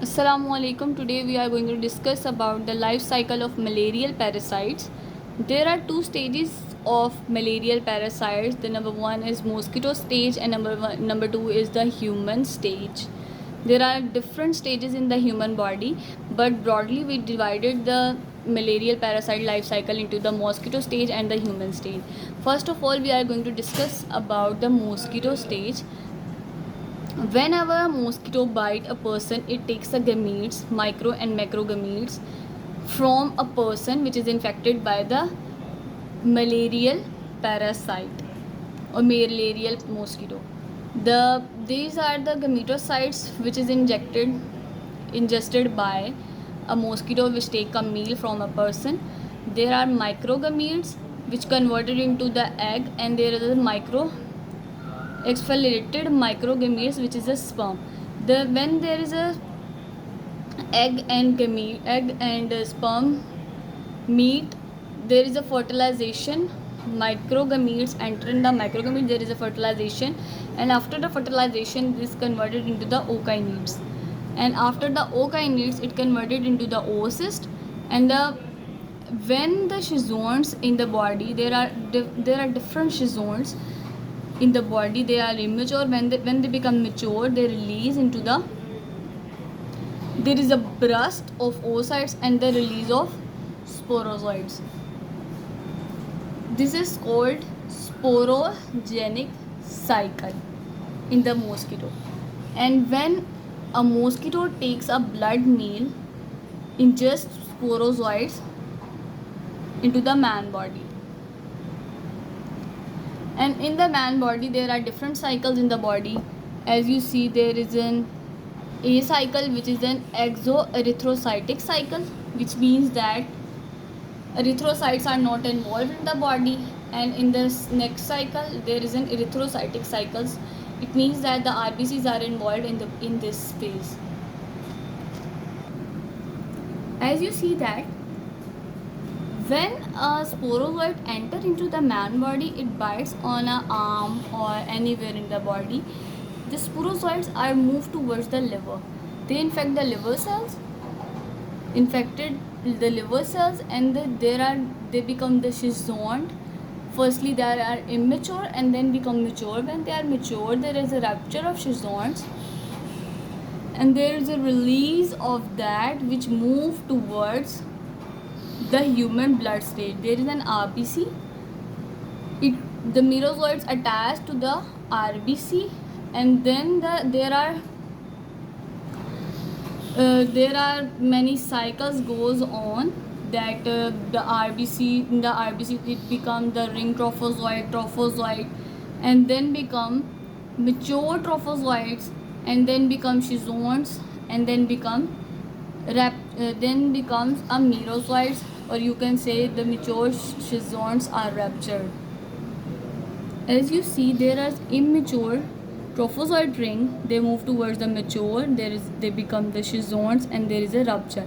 Assalamu alaikum. Today we are going to discuss about the life cycle of malarial parasites. There are two stages of malarial parasites. The number one is mosquito stage and number two is the human stage. There are different stages in the human body, but broadly we divided the malarial parasite life cycle into the mosquito stage and the human stage. First of all, we are going to discuss about the mosquito stage. Whenever a mosquito bite a person, it takes the gametes, micro and macro gametes, from a person which is infected by the malarial parasite or malarial mosquito. These are the gametocytes which is ingested by a mosquito which take a meal from a person. There are microgametes which converted into the egg, and there is a micro exfoliated microgametes which is a sperm. When there is a egg and sperm meet, there is a fertilization. Microgametes enter in the microgamete, there is a fertilization, and after the fertilization this converted into the ookinetes, and after the ookinetes it converted into the oocyst. And when the schizones in the body, there are different schizones in the body. They are immature. When they become mature, they release into the, there is a burst of oocytes and the release of sporozoites. This is called sporogenic cycle in the mosquito. And when a mosquito takes a blood meal, ingests sporozoites into the man body. And in the man body there are different cycles in the body. As you see, there is an A cycle which is an exoerythrocytic cycle, which means that erythrocytes are not involved in the body. And in this next cycle there is an erythrocytic cycles. It means that the RBCs are involved in this phase. As you see that when a sporozoid enter into the man body, it bites on an arm or anywhere in the body. The sporozoids are moved towards the liver. They infect the liver cells, infected the liver cells, and they become the schizont. Firstly, they are immature and then become mature. When they are mature, there is a rupture of schizonts, and there is a release of that which move towards the human blood stage. There is an RBC. The merozoites attach to the RBC, and then there are many cycles goes on, that the RBC it become the ring trophozoite, and then become mature trophozoites, and then become schizonts, and then then becomes a merozoites, or you can say the mature schizonts are ruptured. As you see, there are immature trophozoite ring. They move towards the mature. They become the schizonts, and there is a rupture.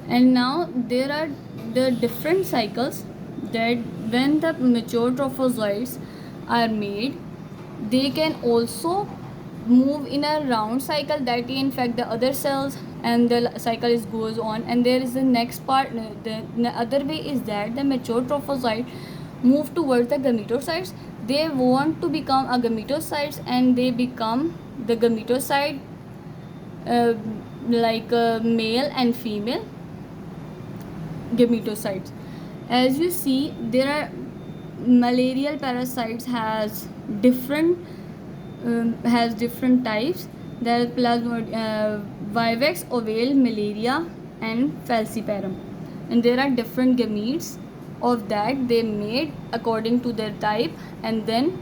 And now there are the different cycles, that when the mature trophozoites are made, they can also move in a round cycle that they infect the other cells, and the cycle goes on. And there is the next part. The other way is that the mature trophozoite move towards the gametocytes. They want to become a gametocytes, and they become the gametocyte, like male and female gametocytes. As you see, there are malarial parasites has different types. There are Vivax, ovale, malaria, and falciparum, and there are different gametes of that they made according to their type. And then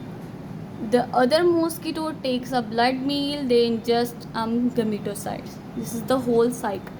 the other mosquito takes a blood meal, they ingest gametocytes. This is the whole cycle.